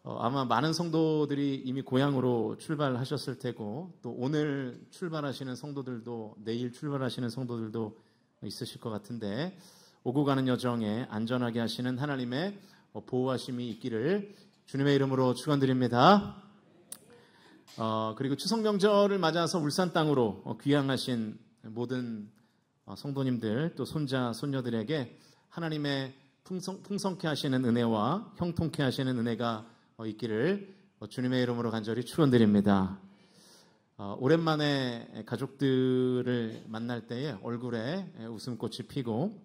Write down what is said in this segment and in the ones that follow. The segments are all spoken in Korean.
아마 많은 성도들이 이미 고향으로 출발하셨을 테고 또 오늘 출발하시는 성도들도 내일 출발하시는 성도들도 있으실 것 같은데 오고 가는 여정에 안전하게 하시는 하나님의 보호하심이 있기를 주님의 이름으로 축원드립니다. 그리고 추석 명절을 맞아서 울산 땅으로 귀향하신 모든 성도님들 또 손자 손녀들에게 하나님의 풍성케 하시는 은혜와 형통케 하시는 은혜가 있기를 주님의 이름으로 간절히 축원드립니다. 오랜만에 가족들을 만날 때에 얼굴에 웃음꽃이 피고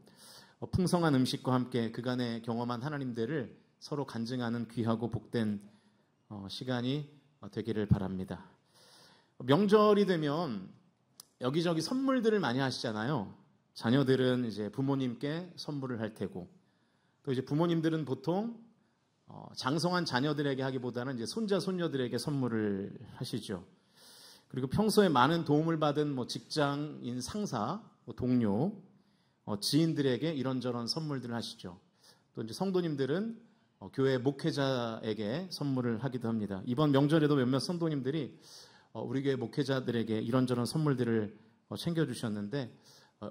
풍성한 음식과 함께 그간에 경험한 하나님들을 서로 간증하는 귀하고 복된 시간이 되기를 바랍니다. 명절이 되면 여기저기 선물들을 많이 하시잖아요. 자녀들은 이제 부모님께 선물을 할 테고 또 이제 부모님들은 보통 장성한 자녀들에게 하기보다는 이제 손자 손녀들에게 선물을 하시죠. 그리고 평소에 많은 도움을 받은 직장인 상사, 동료, 지인들에게 이런저런 선물들을 하시죠. 또 이제 성도님들은 교회 목회자에게 선물을 하기도 합니다. 이번 명절에도 몇몇 성도님들이 우리 교회 목회자들에게 이런저런 선물들을 챙겨주셨는데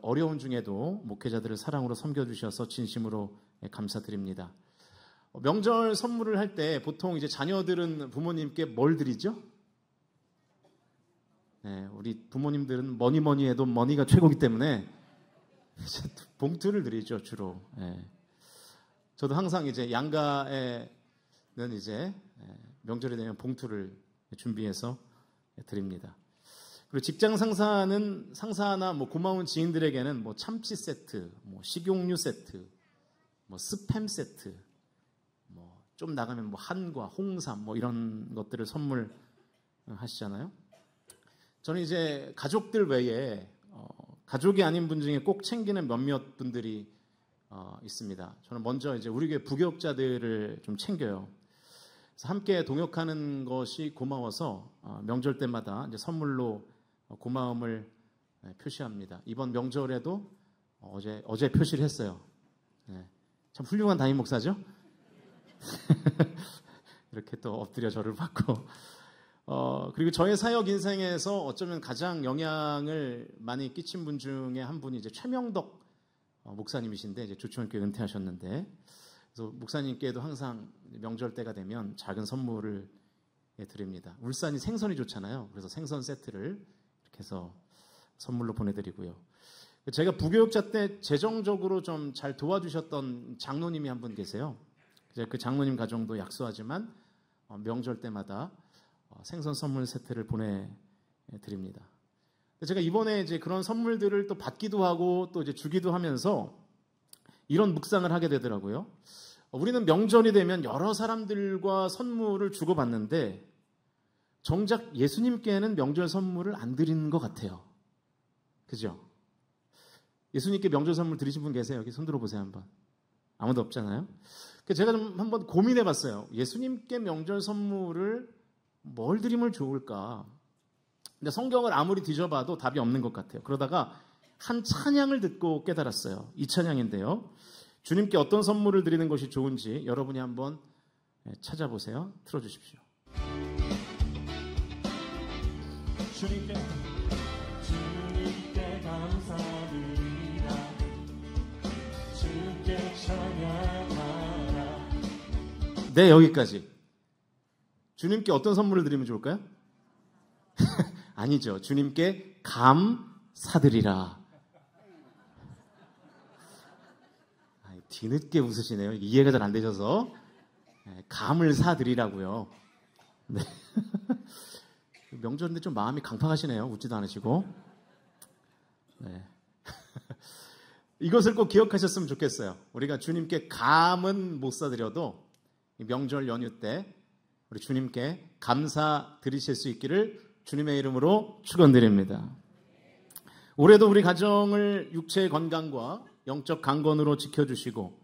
어려운 중에도 목회자들을 사랑으로 섬겨주셔서 진심으로 감사드립니다. 명절 선물을 할 때 보통 이제 자녀들은 부모님께 뭘 드리죠? 네, 우리 부모님들은 뭐니 해도 머니가 최고이기 때문에 봉투를 드리죠, 주로. 네. 저도 항상 이제 양가에는 이제 명절이 되면 봉투를 준비해서 드립니다. 그리고 직장 상사나 고마운 지인들에게는 참치 세트, 식용유 세트, 스팸 세트, 좀 나가면 한과, 홍삼 이런 것들을 선물하시잖아요. 저는 이제 가족들 외에 가족이 아닌 분 중에 꼭 챙기는 몇몇 분들이 있습니다. 저는 먼저 이제 우리 교회 부교육자들을 좀 챙겨요. 그래서 함께 동역하는 것이 고마워서 명절 때마다 이제 선물로 고마움을 표시합니다. 이번 명절에도 어제 표시를 했어요. 네. 참 훌륭한 담임 목사죠? 이렇게 또 엎드려 절을 받고 그리고 저의 사역 인생에서 어쩌면 가장 영향을 많이 끼친 분 중에 한 분이 이제 최명덕 목사님이신데 이제 조치원교회 은퇴하셨는데 그래서 목사님께도 항상 명절 때가 되면 작은 선물을 드립니다. 울산이 생선이 좋잖아요. 그래서 생선 세트를 이렇게 해서 선물로 보내드리고요. 제가 부교육자 때 재정적으로 좀 잘 도와주셨던 장로님이 한 분 계세요. 그 장로님 가정도 약소하지만 명절 때마다 생선 선물 세트를 보내드립니다. 제가 이번에 이제 그런 선물들을 또 받기도 하고 또 이제 주기도 하면서 이런 묵상을 하게 되더라고요. 우리는 명절이 되면 여러 사람들과 선물을 주고받는데 정작 예수님께는 명절 선물을 안 드리는 것 같아요. 그죠? 예수님께 명절 선물 드리신 분 계세요? 여기 손 들어보세요 한번. 아무도 없잖아요. 제가 좀 한번 고민해 봤어요. 예수님께 명절 선물을 뭘 드리면 좋을까? 근데 성경을 아무리 뒤져봐도 답이 없는 것 같아요. 그러다가 한 찬양을 듣고 깨달았어요. 이 찬양인데요. 주님께 어떤 선물을 드리는 것이 좋은지 여러분이 한번 찾아보세요. 틀어주십시오. 주님께 감사드리라. 주께 찬양하라. 네, 여기까지. 주님께 어떤 선물을 드리면 좋을까요? 아니죠. 주님께 감사드리라. 뒤늦게 웃으시네요. 이해가 잘 안 되셔서. 감을 사드리라고요. 네. 명절인데 좀 마음이 강팍하시네요. 웃지도 않으시고. 네. 이것을 꼭 기억하셨으면 좋겠어요. 우리가 주님께 감은 못 사드려도 명절 연휴 때 우리 주님께 감사 드리실 수 있기를 주님의 이름으로 축원드립니다. 올해도 우리 가정을 육체의 건강과 영적 강건으로 지켜주시고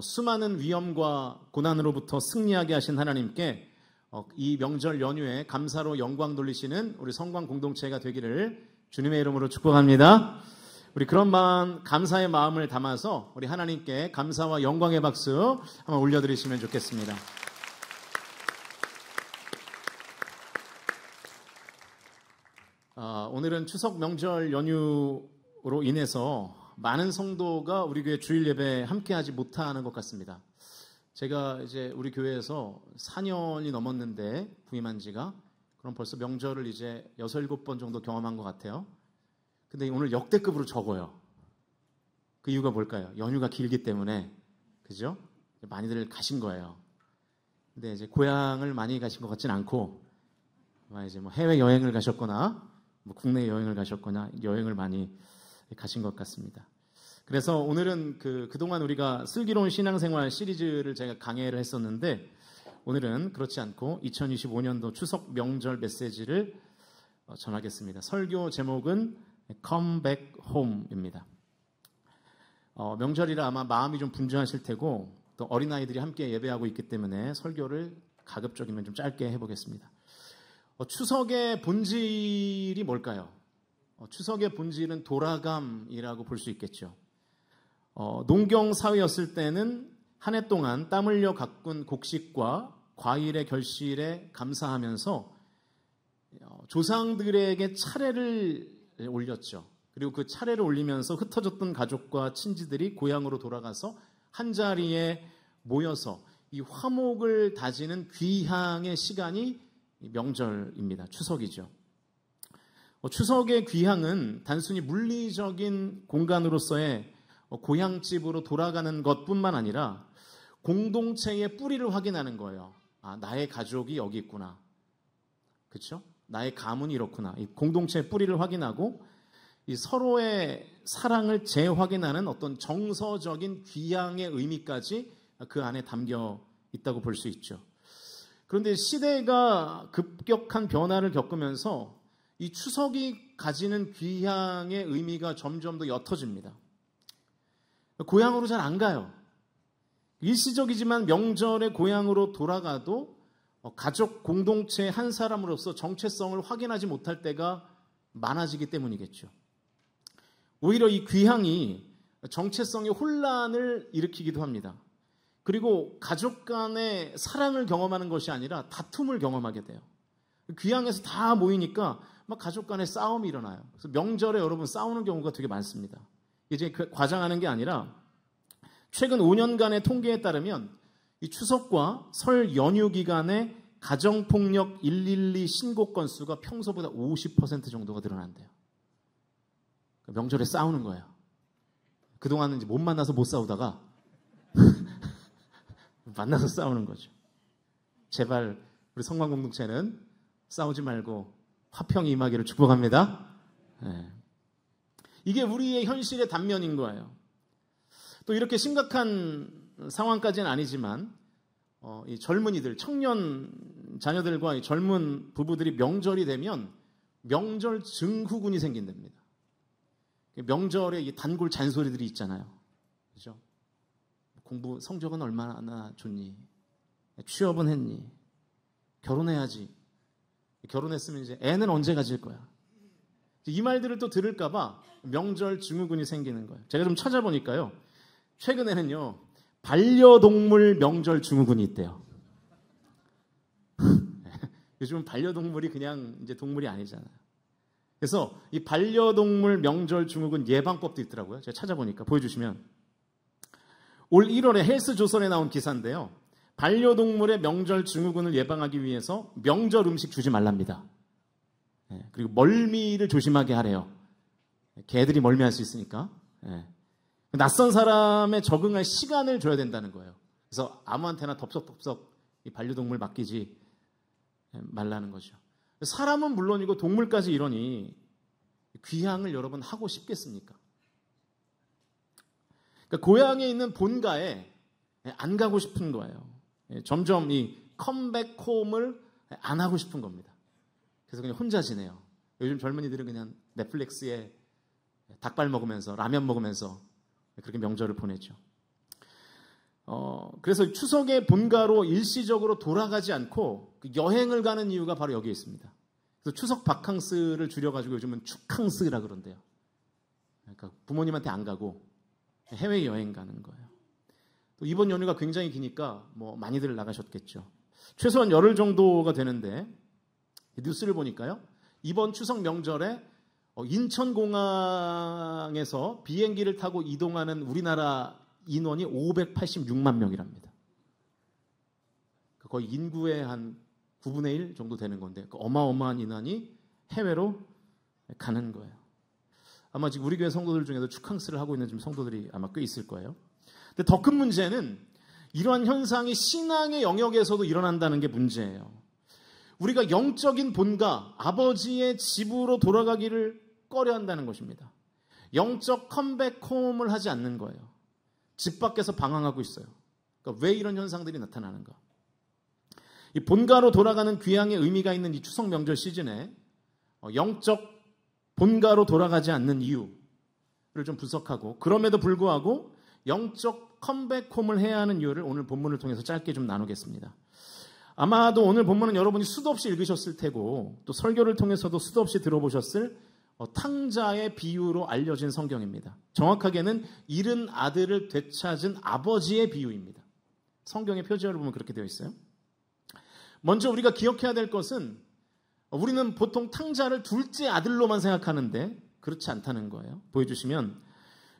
수많은 위험과 고난으로부터 승리하게 하신 하나님께 이 명절 연휴에 감사로 영광 돌리시는 우리 성광 공동체가 되기를 주님의 이름으로 축복합니다. 우리 그런 마음, 감사의 마음을 담아서 우리 하나님께 감사와 영광의 박수 한번 올려드리시면 좋겠습니다. 오늘은 추석 명절 연휴로 인해서 많은 성도가 우리 교회 주일 예배에 함께하지 못하는 것 같습니다. 제가 이제 우리 교회에서 4년이 넘었는데 부임한 지가 그럼 벌써 명절을 이제 6, 7번 정도 경험한 것 같아요. 근데 오늘 역대급으로 적어요. 그 이유가 뭘까요? 연휴가 길기 때문에. 그죠? 많이들 가신 거예요. 근데 이제 고향을 많이 가신 것 같진 않고, 이제 뭐 해외 여행을 가셨거나, 뭐 국내 여행을 가셨거나, 여행을 많이 가신 것 같습니다. 그래서 오늘은 그동안 우리가 슬기로운 신앙생활 시리즈를 제가 강해를 했었는데, 오늘은 그렇지 않고 2025년도 추석 명절 메시지를 전하겠습니다. 설교 제목은 Come Back Home입니다. 명절이라 아마 마음이 좀 분주하실 테고 또 어린아이들이 함께 예배하고 있기 때문에 설교를 가급적이면 좀 짧게 해보겠습니다. 추석의 본질이 뭘까요? 추석의 본질은 돌아감이라고 볼 수 있겠죠. 농경 사회였을 때는 한 해 동안 땀 흘려 가꾼 곡식과 과일의 결실에 감사하면서 조상들에게 차례를 올렸죠. 그리고 그 차례를 올리면서 흩어졌던 가족과 친지들이 고향으로 돌아가서 한자리에 모여서 이 화목을 다지는 귀향의 시간이 명절입니다. 추석이죠. 추석의 귀향은 단순히 물리적인 공간으로서의 고향집으로 돌아가는 것뿐만 아니라 공동체의 뿌리를 확인하는 거예요. 나의 가족이 여기 있구나. 그렇죠? 나의 가문이 이렇구나. 이 공동체의 뿌리를 확인하고 이 서로의 사랑을 재확인하는 어떤 정서적인 귀향의 의미까지 그 안에 담겨 있다고 볼 수 있죠. 그런데 시대가 급격한 변화를 겪으면서 이 추석이 가지는 귀향의 의미가 점점 더 옅어집니다. 고향으로 잘 안 가요. 일시적이지만 명절에 고향으로 돌아가도 가족 공동체 한 사람으로서 정체성을 확인하지 못할 때가 많아지기 때문이겠죠. 오히려 이 귀향이 정체성의 혼란을 일으키기도 합니다. 그리고 가족 간의 사랑을 경험하는 것이 아니라 다툼을 경험하게 돼요. 귀향에서 다 모이니까 막 가족 간의 싸움이 일어나요. 그래서 명절에 여러분 싸우는 경우가 되게 많습니다. 이제 과장하는 게 아니라 최근 5년간의 통계에 따르면 이 추석과 설 연휴 기간에 가정폭력 112 신고 건수가 평소보다 50% 정도가 늘어난대요. 명절에 싸우는 거예요. 그동안은 이제 못 만나서 못 싸우다가 만나서 싸우는 거죠. 제발 우리 성관 공동체는 싸우지 말고 화평이 임하기를 축복합니다. 네. 이게 우리의 현실의 단면인 거예요. 또 이렇게 심각한 상황까지는 아니지만 이 젊은이들, 청년 자녀들과 이 젊은 부부들이 명절이 되면 명절 증후군이 생긴답니다. 명절에 이 단골 잔소리들이 있잖아요. 그죠? 공부 성적은 얼마나 좋니? 취업은 했니? 결혼해야지. 결혼했으면 이제 애는 언제 가질 거야? 이 말들을 또 들을까봐 명절 증후군이 생기는 거예요. 제가 좀 찾아보니까요. 최근에는요. 반려동물 명절 증후군이 있대요. 요즘은 반려동물이 그냥 이제 동물이 아니잖아요. 그래서 이 반려동물 명절 증후군 예방법도 있더라고요. 제가 찾아보니까 보여주시면 올 1월에 헬스조선에 나온 기사인데요. 반려동물의 명절 증후군을 예방하기 위해서 명절 음식 주지 말랍니다. 그리고 멀미를 조심하게 하래요. 개들이 멀미할 수 있으니까. 낯선 사람에 적응할 시간을 줘야 된다는 거예요. 그래서 아무한테나 덥석덥석 이 반려동물 맡기지 말라는 거죠. 사람은 물론이고 동물까지 이러니 귀향을 여러분 하고 싶겠습니까? 그러니까 고향에 있는 본가에 안 가고 싶은 거예요. 점점 이 컴백 홈을 안 하고 싶은 겁니다. 그래서 그냥 혼자 지내요. 요즘 젊은이들은 그냥 넷플릭스에 닭발 먹으면서 라면 먹으면서 그렇게 명절을 보내죠. 그래서 추석의 본가로 일시적으로 돌아가지 않고 여행을 가는 이유가 바로 여기에 있습니다. 그래서 추석 바캉스를 줄여가지고 요즘은 축캉스라 그런대요. 그러니까 부모님한테 안 가고 해외여행 가는 거예요. 또 이번 연휴가 굉장히 기니까 뭐 많이들 나가셨겠죠. 최소한 열흘 정도가 되는데 뉴스를 보니까요. 이번 추석 명절에 인천공항에서 비행기를 타고 이동하는 우리나라 인원이 586만 명이랍니다. 거의 인구의 한 9분의 1 정도 되는 건데 그 어마어마한 인원이 해외로 가는 거예요. 아마 지금 우리 교회 성도들 중에도 축항스를 하고 있는 지금 성도들이 아마 꽤 있을 거예요. 근데 더 큰 문제는 이러한 현상이 신앙의 영역에서도 일어난다는 게 문제예요. 우리가 영적인 본가, 아버지의 집으로 돌아가기를 꺼려한다는 것입니다. 영적 컴백홈을 하지 않는 거예요. 집 밖에서 방황하고 있어요. 그러니까 왜 이런 현상들이 나타나는가? 이 본가로 돌아가는 귀향의 의미가 있는 이 추석 명절 시즌에 영적 본가로 돌아가지 않는 이유를 좀 분석하고, 그럼에도 불구하고 영적 컴백홈을 해야 하는 이유를 오늘 본문을 통해서 짧게 좀 나누겠습니다. 아마도 오늘 본문은 여러분이 수도 없이 읽으셨을 테고 또 설교를 통해서도 수도 없이 들어보셨을 탕자의 비유로 알려진 성경입니다. 정확하게는 잃은 아들을 되찾은 아버지의 비유입니다. 성경의 표지어를 보면 그렇게 되어 있어요. 먼저 우리가 기억해야 될 것은 우리는 보통 탕자를 둘째 아들로만 생각하는데 그렇지 않다는 거예요. 보여주시면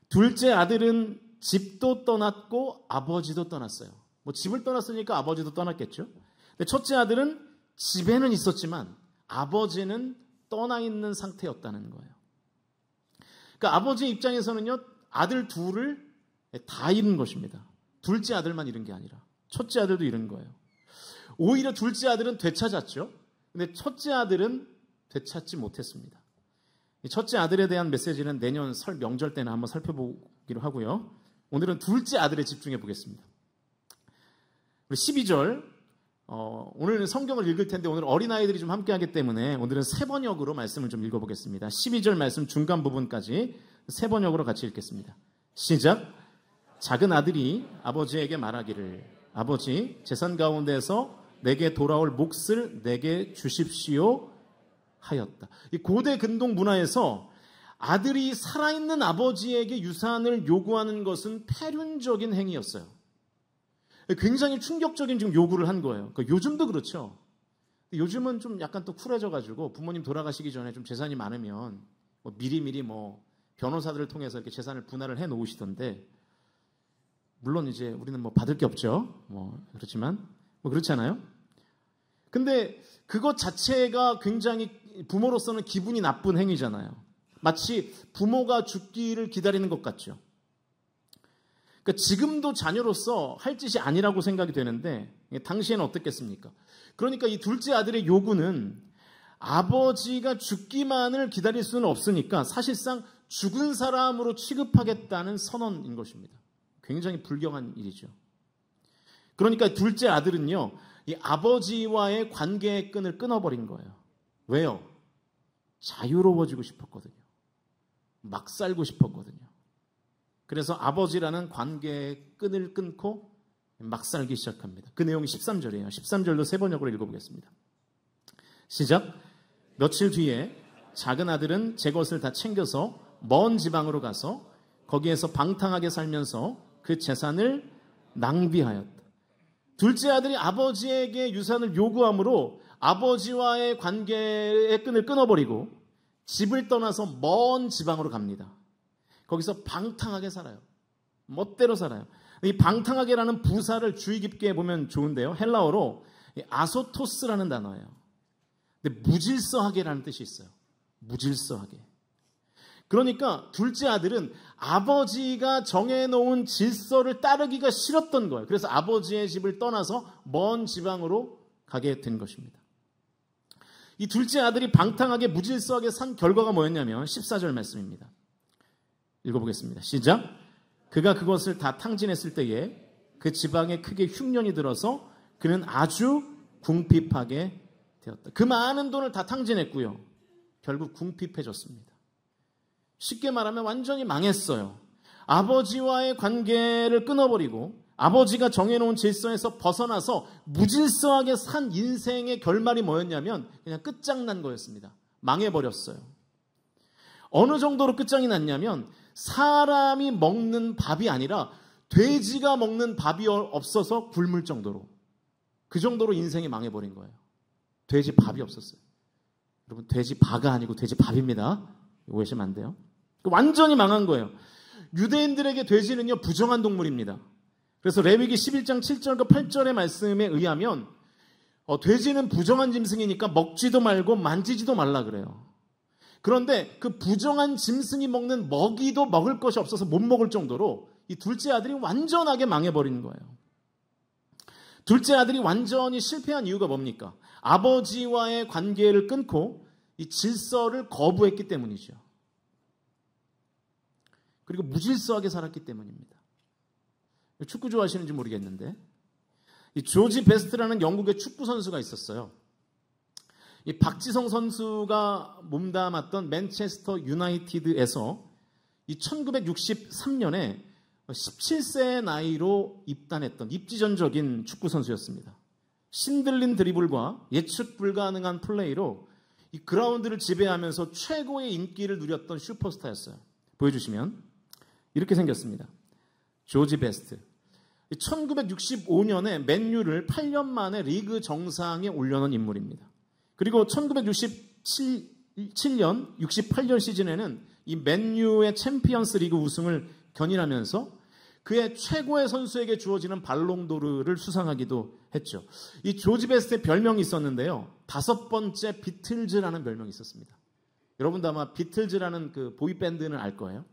둘째 아들은 집도 떠났고 아버지도 떠났어요. 뭐 집을 떠났으니까 아버지도 떠났겠죠. 근데 첫째 아들은 집에는 있었지만 아버지는 떠나 있는 상태였다는 거예요. 그러니까 아버지의 입장에서는요, 아들 둘을 다 잃은 것입니다. 둘째 아들만 잃은 게 아니라 첫째 아들도 잃은 거예요. 오히려 둘째 아들은 되찾았죠. 근데 첫째 아들은 되찾지 못했습니다. 첫째 아들에 대한 메시지는 내년 설 명절 때는 한번 살펴보기로 하고요. 오늘은 둘째 아들에 집중해 보겠습니다. 12절, 오늘은 성경을 읽을 텐데 오늘 어린아이들이 좀 함께 하기 때문에 오늘은 세 번역으로 말씀을 좀 읽어보겠습니다. 12절 말씀 중간 부분까지 세 번역으로 같이 읽겠습니다. 시작. 작은 아들이 아버지에게 말하기를, 아버지, 재산 가운데서 내게 돌아올 몫을 내게 주십시오 하였다. 이 고대 근동 문화에서 아들이 살아있는 아버지에게 유산을 요구하는 것은 폐륜적인 행위였어요. 굉장히 충격적인 지금 요구를 한 거예요. 그러니까 요즘도 그렇죠. 요즘은 좀 약간 또 쿨해져가지고 부모님 돌아가시기 전에 좀 재산이 많으면 미리미리 변호사들을 통해서 이렇게 재산을 분할을 해 놓으시던데, 물론 이제 우리는 받을 게 없죠. 그렇지만 그렇지 않아요? 근데 그것 자체가 굉장히 부모로서는 기분이 나쁜 행위잖아요. 마치 부모가 죽기를 기다리는 것 같죠. 그러니까 지금도 자녀로서 할 짓이 아니라고 생각이 되는데 당시에는 어떻겠습니까? 그러니까 이 둘째 아들의 요구는 아버지가 죽기만을 기다릴 수는 없으니까 사실상 죽은 사람으로 취급하겠다는 선언인 것입니다. 굉장히 불경한 일이죠. 그러니까 둘째 아들은요, 이 아버지와의 관계의 끈을 끊어버린 거예요. 왜요? 자유로워지고 싶었거든요. 막 살고 싶었거든요. 그래서 아버지라는 관계의 끈을 끊고 막 살기 시작합니다. 그 내용이 13절이에요. 13절도 세 번역으로 읽어보겠습니다. 시작. 며칠 뒤에 작은 아들은 제 것을 다 챙겨서 먼 지방으로 가서 거기에서 방탕하게 살면서 그 재산을 낭비하였다. 둘째 아들이 아버지에게 유산을 요구함으로 아버지와의 관계의 끈을 끊어버리고 집을 떠나서 먼 지방으로 갑니다. 거기서 방탕하게 살아요. 멋대로 살아요. 이 방탕하게라는 부사를 주의 깊게 보면 좋은데요. 헬라어로 아소토스라는 단어예요. 근데 무질서하게라는 뜻이 있어요. 무질서하게. 그러니까 둘째 아들은 아버지가 정해놓은 질서를 따르기가 싫었던 거예요. 그래서 아버지의 집을 떠나서 먼 지방으로 가게 된 것입니다. 이 둘째 아들이 방탕하게 무질서하게 산 결과가 뭐였냐면 14절 말씀입니다. 읽어보겠습니다. 시작. 그가 그것을 다 탕진했을 때에 그 지방에 크게 흉년이 들어서 그는 아주 궁핍하게 되었다. 그 많은 돈을 다 탕진했고요. 결국 궁핍해졌습니다. 쉽게 말하면 완전히 망했어요. 아버지와의 관계를 끊어버리고 아버지가 정해놓은 질서에서 벗어나서 무질서하게 산 인생의 결말이 뭐였냐면 그냥 끝장난 거였습니다. 망해버렸어요. 어느 정도로 끝장이 났냐면 사람이 먹는 밥이 아니라 돼지가 먹는 밥이 없어서 굶을 정도로, 그 정도로 인생이 망해버린 거예요. 돼지 밥이 없었어요. 여러분, 돼지바가 아니고 돼지밥입니다. 오해하시면 안 돼요. 완전히 망한 거예요. 유대인들에게 돼지는요, 부정한 동물입니다. 그래서 레위기 11장 7절과 8절의 말씀에 의하면 돼지는 부정한 짐승이니까 먹지도 말고 만지지도 말라 그래요. 그런데 그 부정한 짐승이 먹는 먹이도 먹을 것이 없어서 못 먹을 정도로 이 둘째 아들이 완전하게 망해버린 거예요. 둘째 아들이 완전히 실패한 이유가 뭡니까? 아버지와의 관계를 끊고 이 질서를 거부했기 때문이죠. 그리고 무질서하게 살았기 때문입니다. 축구 좋아하시는지 모르겠는데 이 조지 베스트라는 영국의 축구 선수가 있었어요. 이 박지성 선수가 몸담았던 맨체스터 유나이티드에서 이 1963년에 17세의 나이로 입단했던 입지전적인 축구 선수였습니다. 신들린 드리블과 예측 불가능한 플레이로 이 그라운드를 지배하면서 최고의 인기를 누렸던 슈퍼스타였어요. 보여주시면 이렇게 생겼습니다. 조지 베스트. 1965년에 맨유를 8년 만에 리그 정상에 올려놓은 인물입니다. 그리고 1967년, 68년 시즌에는 이 맨유의 챔피언스 리그 우승을 견인하면서 그의 최고의 선수에게 주어지는 발롱도르를 수상하기도 했죠. 이 조지 베스트의 별명이 있었는데요. 5번째 비틀즈라는 별명이 있었습니다. 여러분도 아마 비틀즈라는 그 보이밴드는 알 거예요.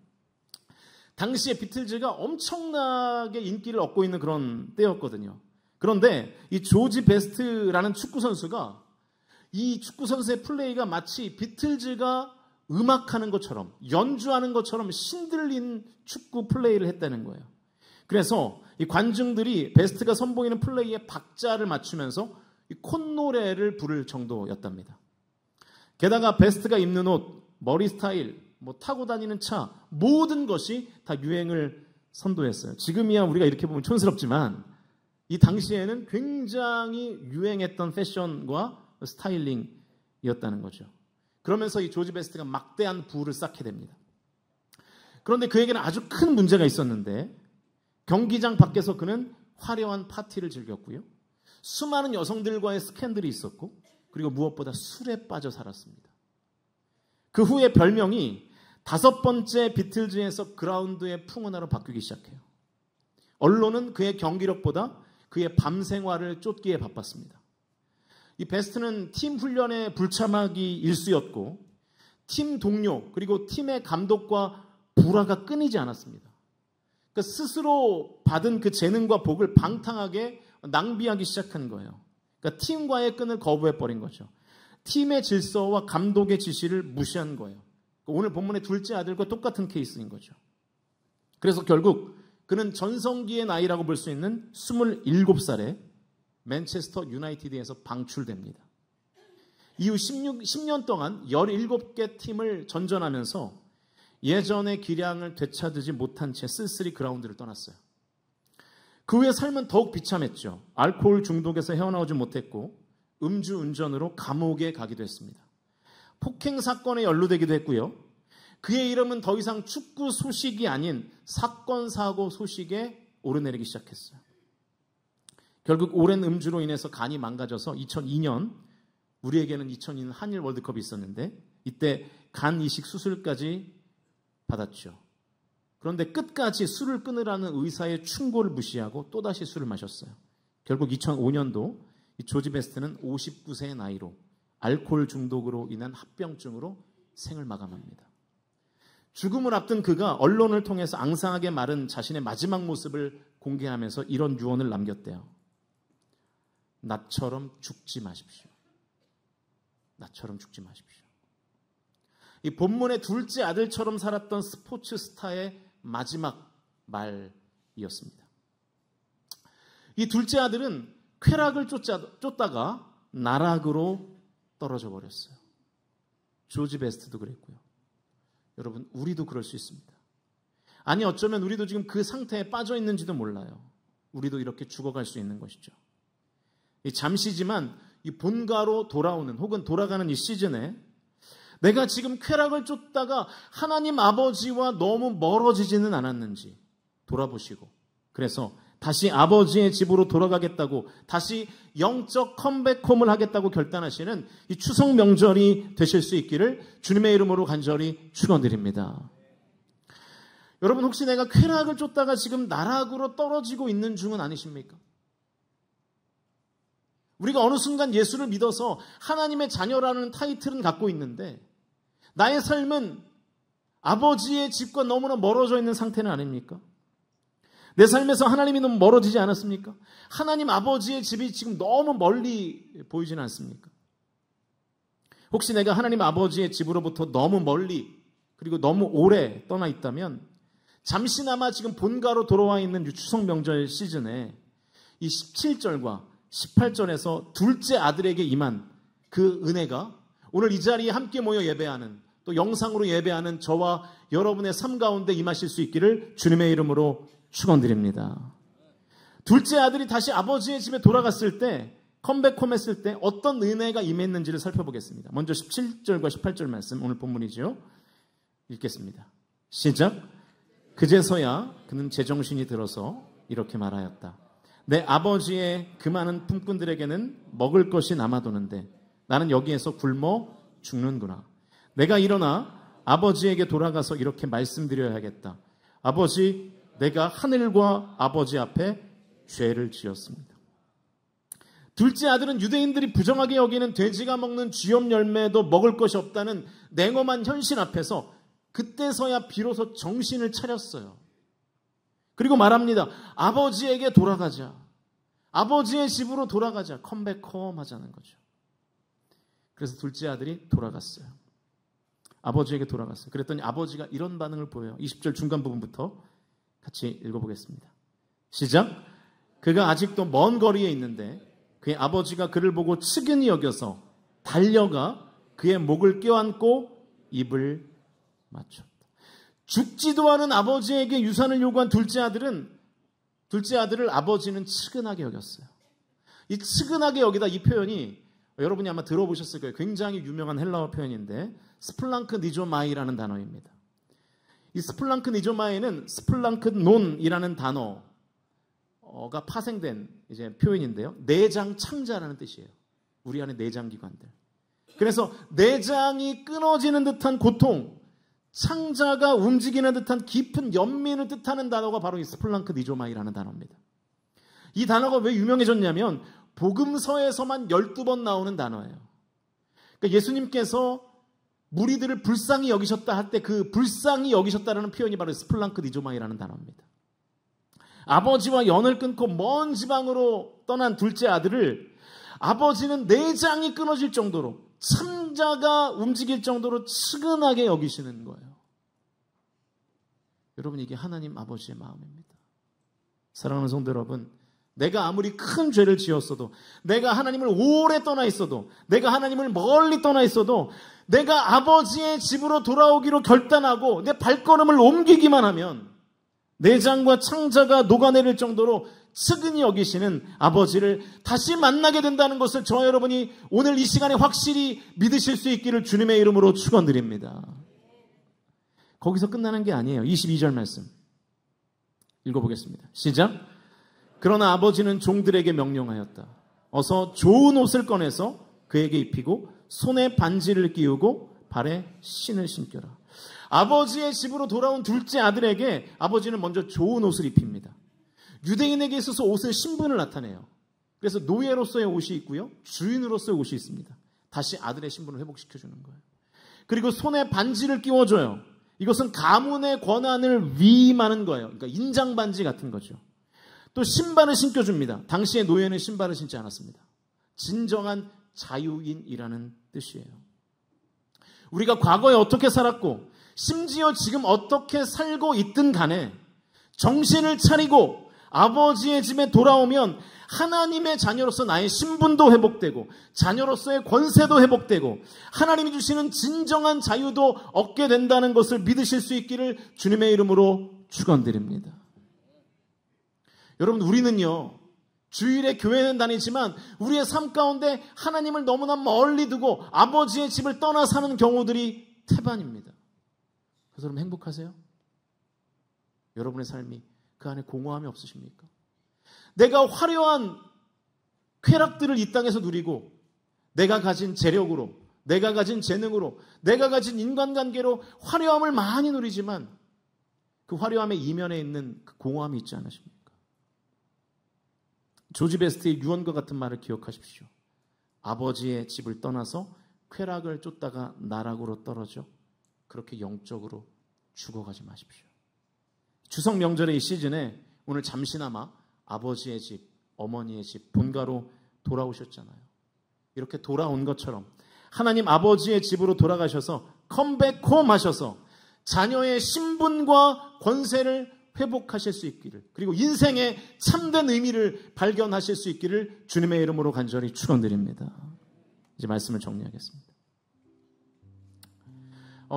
당시에 비틀즈가 엄청나게 인기를 얻고 있는 그런 때였거든요. 그런데 이 조지 베스트라는 축구 선수가 이 축구 선수의 플레이가 마치 비틀즈가 음악하는 것처럼 연주하는 것처럼 신들린 축구 플레이를 했다는 거예요. 그래서 이 관중들이 베스트가 선보이는 플레이에 박자를 맞추면서 이 콧노래를 부를 정도였답니다. 게다가 베스트가 입는 옷, 머리 스타일, 타고 다니는 차, 모든 것이 다 유행을 선도했어요. 지금이야 우리가 이렇게 보면 촌스럽지만 이 당시에는 굉장히 유행했던 패션과 스타일링이었다는 거죠. 그러면서 이 조지 베스트가 막대한 부를 쌓게 됩니다. 그런데 그에게는 아주 큰 문제가 있었는데 경기장 밖에서 그는 화려한 파티를 즐겼고요. 수많은 여성들과의 스캔들이 있었고 그리고 무엇보다 술에 빠져 살았습니다. 그 후에 별명이 5번째 비틀즈에서 그라운드의 풍운하로 바뀌기 시작해요. 언론은 그의 경기력보다 그의 밤 생활을 쫓기에 바빴습니다. 이 베스트는 팀 훈련의 불참하기 일쑤였고 팀 동료 그리고 팀의 감독과 불화가 끊이지 않았습니다. 그러니까 스스로 받은 그 재능과 복을 방탕하게 낭비하기 시작한 거예요. 그러니까 팀과의 끈을 거부해버린 거죠. 팀의 질서와 감독의 지시를 무시한 거예요. 오늘 본문의 둘째 아들과 똑같은 케이스인 거죠. 그래서 결국 그는 전성기의 나이라고 볼 수 있는 27살에 맨체스터 유나이티드에서 방출됩니다. 이후 10년 동안 17개 팀을 전전하면서 예전의 기량을 되찾지 못한 채 쓸쓸히 그라운드를 떠났어요. 그 후에 삶은 더욱 비참했죠. 알코올 중독에서 헤어나오지 못했고 음주운전으로 감옥에 가기도 했습니다. 폭행 사건에 연루되기도 했고요. 그의 이름은 더 이상 축구 소식이 아닌 사건 사고 소식에 오르내리기 시작했어요. 결국 오랜 음주로 인해서 간이 망가져서 2002년 우리에게는 2002년 한일 월드컵이 있었는데 이때 간 이식 수술까지 받았죠. 그런데 끝까지 술을 끊으라는 의사의 충고를 무시하고 또다시 술을 마셨어요. 결국 2005년도 이 조지 베스트는 59세의 나이로 알코올 중독으로 인한 합병증으로 생을 마감합니다. 죽음을 앞둔 그가 언론을 통해서 앙상하게 마른 자신의 마지막 모습을 공개하면서 이런 유언을 남겼대요. 나처럼 죽지 마십시오. 나처럼 죽지 마십시오. 이 본문의 둘째 아들처럼 살았던 스포츠 스타의 마지막 말이었습니다. 이 둘째 아들은 쾌락을 쫓다가 나락으로 떨어져 버렸어요. 조지 베스트도 그랬고요. 여러분, 우리도 그럴 수 있습니다. 아니, 어쩌면 우리도 지금 그 상태에 빠져 있는지도 몰라요. 우리도 이렇게 죽어갈 수 있는 것이죠. 잠시지만 이 본가로 돌아오는 혹은 돌아가는 이 시즌에 내가 지금 쾌락을 쫓다가 하나님 아버지와 너무 멀어지지는 않았는지 돌아보시고 그래서 다시 아버지의 집으로 돌아가겠다고, 다시 영적 컴백홈을 하겠다고 결단하시는 이 추석 명절이 되실 수 있기를 주님의 이름으로 간절히 축원드립니다. 여러분, 혹시 내가 쾌락을 쫓다가 지금 나락으로 떨어지고 있는 중은 아니십니까? 우리가 어느 순간 예수를 믿어서 하나님의 자녀라는 타이틀은 갖고 있는데 나의 삶은 아버지의 집과 너무나 멀어져 있는 상태는 아닙니까? 내 삶에서 하나님이 너무 멀어지지 않았습니까? 하나님 아버지의 집이 지금 너무 멀리 보이지는 않습니까? 혹시 내가 하나님 아버지의 집으로부터 너무 멀리 그리고 너무 오래 떠나 있다면 잠시나마 지금 본가로 돌아와 있는 추석 명절 시즌에 이 17절과 18절에서 둘째 아들에게 임한 그 은혜가 오늘 이 자리에 함께 모여 예배하는, 또 영상으로 예배하는 저와 여러분의 삶 가운데 임하실 수 있기를 주님의 이름으로 축원드립니다. 둘째 아들이 다시 아버지의 집에 돌아갔을 때, 컴백홈 했을 때 어떤 은혜가 임했는지를 살펴보겠습니다. 먼저 17절과 18절 말씀, 오늘 본문이죠. 읽겠습니다. 시작. 그제서야 그는 제정신이 들어서 이렇게 말하였다. 내 아버지의 그 많은 품꾼들에게는 먹을 것이 남아도는데 나는 여기에서 굶어 죽는구나. 내가 일어나 아버지에게 돌아가서 이렇게 말씀드려야겠다. 아버지, 내가 하늘과 아버지 앞에 죄를 지었습니다. 둘째 아들은 유대인들이 부정하게 여기는 돼지가 먹는 쥐염 열매도 먹을 것이 없다는 냉엄한 현실 앞에서 그때서야 비로소 정신을 차렸어요. 그리고 말합니다. 아버지에게 돌아가자. 아버지의 집으로 돌아가자. 컴백홈 하자는 거죠. 그래서 둘째 아들이 돌아갔어요. 아버지에게 돌아갔어요. 그랬더니 아버지가 이런 반응을 보여요. 20절 중간 부분부터 같이 읽어보겠습니다. 시작. 그가 아직도 먼 거리에 있는데 그의 아버지가 그를 보고 측은히 여겨서 달려가 그의 목을 껴안고 입을 맞췄다. 죽지도 않은 아버지에게 유산을 요구한 둘째 아들을 아버지는 측은하게 여겼어요. 이 측은하게 여기다, 이 표현이 여러분이 아마 들어보셨을 거예요. 굉장히 유명한 헬라어 표현인데 스플랑크 니조마이라는 단어입니다. 이 스플랑크 니조마이는 스플랑크 논이라는 단어가 파생된 이제 표현인데요. 내장 창자라는 뜻이에요. 우리 안에 내장 기관들. 그래서 내장이 끊어지는 듯한 고통, 창자가 움직이는 듯한 깊은 연민을 뜻하는 단어가 바로 이 스플랑크 니조마이라는 단어입니다. 이 단어가 왜 유명해졌냐면 복음서에서만 12번 나오는 단어예요. 그러니까 예수님께서 무리들을 불쌍히 여기셨다 할 때 그 불쌍히 여기셨다라는 표현이 바로 스플랑크 니조마이라는 단어입니다. 아버지와 연을 끊고 먼 지방으로 떠난 둘째 아들을 아버지는 내장이 끊어질 정도로, 창자가 움직일 정도로 측은하게 여기시는 거예요. 여러분, 이게 하나님 아버지의 마음입니다. 사랑하는 성도 여러분, 내가 아무리 큰 죄를 지었어도, 내가 하나님을 오래 떠나 있어도, 내가 하나님을 멀리 떠나 있어도, 내가 아버지의 집으로 돌아오기로 결단하고 내 발걸음을 옮기기만 하면 내장과 창자가 녹아내릴 정도로 측은히 여기시는 아버지를 다시 만나게 된다는 것을 저와 여러분이 오늘 이 시간에 확실히 믿으실 수 있기를 주님의 이름으로 축원드립니다. 거기서 끝나는 게 아니에요. 22절 말씀 읽어보겠습니다. 시작. 그러나 아버지는 종들에게 명령하였다. 어서 좋은 옷을 꺼내서 그에게 입히고 손에 반지를 끼우고 발에 신을 신겨라. 아버지의 집으로 돌아온 둘째 아들에게 아버지는 먼저 좋은 옷을 입힙니다. 유대인에게 있어서 옷은 신분을 나타내요. 그래서 노예로서의 옷이 있고요, 주인으로서의 옷이 있습니다. 다시 아들의 신분을 회복시켜주는 거예요. 그리고 손에 반지를 끼워줘요. 이것은 가문의 권한을 위임하는 거예요. 그러니까 인장반지 같은 거죠. 또 신발을 신겨줍니다. 당시의 노예는 신발을 신지 않았습니다. 진정한 자유인이라는 뜻이에요. 우리가 과거에 어떻게 살았고 심지어 지금 어떻게 살고 있든 간에 정신을 차리고 아버지의 집에 돌아오면 하나님의 자녀로서 나의 신분도 회복되고 자녀로서의 권세도 회복되고 하나님이 주시는 진정한 자유도 얻게 된다는 것을 믿으실 수 있기를 주님의 이름으로 축원드립니다. 여러분, 우리는요, 주일에 교회는 다니지만 우리의 삶 가운데 하나님을 너무나 멀리 두고 아버지의 집을 떠나 사는 경우들이 태반입니다. 그래서 여러분 행복하세요? 여러분의 삶이 그 안에 공허함이 없으십니까? 내가 화려한 쾌락들을 이 땅에서 누리고 내가 가진 재력으로, 내가 가진 재능으로, 내가 가진 인간관계로 화려함을 많이 누리지만 그 화려함의 이면에 있는 그 공허함이 있지 않으십니까? 조지 베스트의 유언과 같은 말을 기억하십시오. 아버지의 집을 떠나서 쾌락을 쫓다가 나락으로 떨어져 그렇게 영적으로 죽어가지 마십시오. 추석 명절의 이 시즌에 오늘 잠시나마 아버지의 집, 어머니의 집, 본가로 돌아오셨잖아요. 이렇게 돌아온 것처럼 하나님 아버지의 집으로 돌아가셔서 컴백홈 하셔서 자녀의 신분과 권세를 회복하실 수 있기를, 그리고 인생의 참된 의미를 발견하실 수 있기를 주님의 이름으로 간절히 축원드립니다. 이제 말씀을 정리하겠습니다.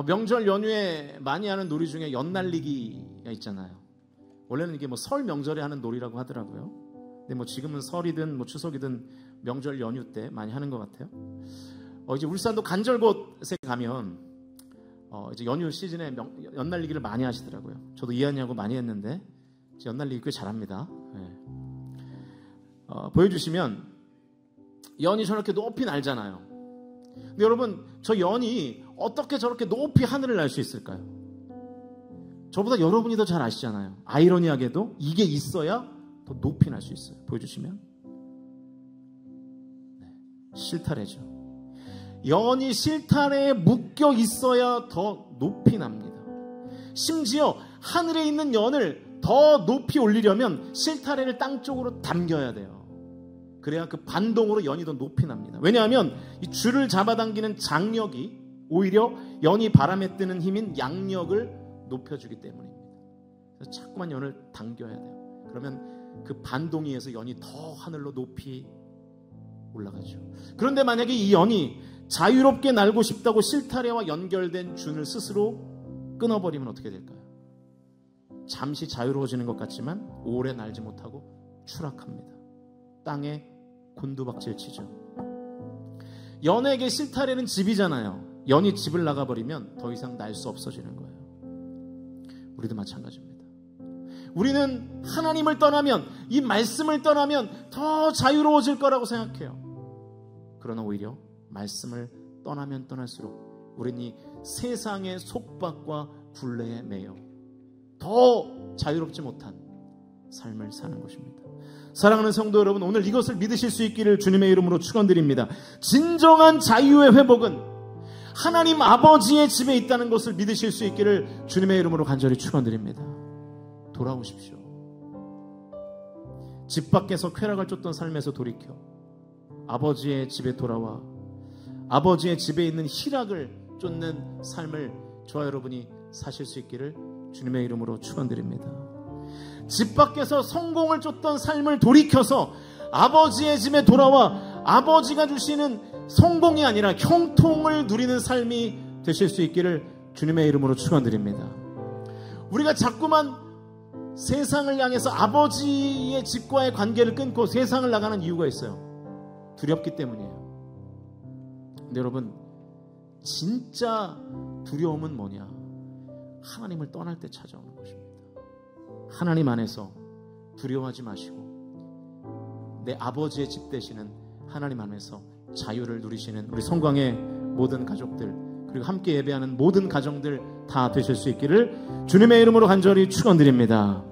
명절 연휴에 많이 하는 놀이 중에 연날리기가 있잖아요. 원래는 이게 설 명절에 하는 놀이라고 하더라고요. 근데 지금은 설이든 추석이든 명절 연휴 때 많이 하는 것 같아요. 이제 울산도 간절곶에 가면 이제 연휴 시즌에 연날리기를 많이 하시더라고요. 저도 이한이하고 많이 했는데 연날리기 꽤 잘합니다. 네. 보여주시면 연이 저렇게 높이 날잖아요. 근데 여러분, 저 연이 어떻게 저렇게 높이 하늘을 날 수 있을까요? 저보다 여러분이 더 잘 아시잖아요. 아이러니하게도 이게 있어야 더 높이 날 수 있어요. 보여주시면 실타래죠. 연이 실타래에 묶여 있어야 더 높이 납니다. 심지어 하늘에 있는 연을 더 높이 올리려면 실타래를 땅 쪽으로 당겨야 돼요. 그래야 그 반동으로 연이 더 높이 납니다. 왜냐하면 이 줄을 잡아당기는 장력이 오히려 연이 바람에 뜨는 힘인 양력을 높여주기 때문입니다. 그래서 자꾸만 연을 당겨야 돼요. 그러면 그 반동에 의해서 연이 더 하늘로 높이 올라가죠. 그런데 만약에 이 연이 자유롭게 날고 싶다고 실타래와 연결된 줄을 스스로 끊어버리면 어떻게 될까요? 잠시 자유로워지는 것 같지만 오래 날지 못하고 추락합니다. 땅에 곤두박질 치죠. 연에게 실타래는 집이잖아요. 연이 집을 나가버리면 더 이상 날 수 없어지는 거예요. 우리도 마찬가지입니다. 우리는 하나님을 떠나면, 이 말씀을 떠나면 더 자유로워질 거라고 생각해요. 그러나 오히려 말씀을 떠나면 떠날수록 우리는 이 세상의 속박과 굴레에 매여 더 자유롭지 못한 삶을 사는 것입니다. 사랑하는 성도 여러분, 오늘 이것을 믿으실 수 있기를 주님의 이름으로 축원드립니다. 진정한 자유의 회복은 하나님 아버지의 집에 있다는 것을 믿으실 수 있기를 주님의 이름으로 간절히 축원드립니다. 돌아오십시오. 집 밖에서 쾌락을 쫓던 삶에서 돌이켜 아버지의 집에 돌아와 아버지의 집에 있는 희락을 쫓는 삶을 저와 여러분이 사실 수 있기를 주님의 이름으로 축원드립니다. 집 밖에서 성공을 쫓던 삶을 돌이켜서 아버지의 집에 돌아와 아버지가 주시는 성공이 아니라 형통을 누리는 삶이 되실 수 있기를 주님의 이름으로 축원드립니다. 우리가 자꾸만 세상을 향해서 아버지의 집과의 관계를 끊고 세상을 나가는 이유가 있어요. 두렵기 때문이에요. 근데 여러분, 진짜 두려움은 뭐냐? 하나님을 떠날 때 찾아오는 것입니다. 하나님 안에서 두려워하지 마시고 내 아버지의 집 되시는 하나님 안에서 자유를 누리시는 우리 성광의 모든 가족들, 그리고 함께 예배하는 모든 가정들 다 되실 수 있기를 주님의 이름으로 간절히 축원드립니다.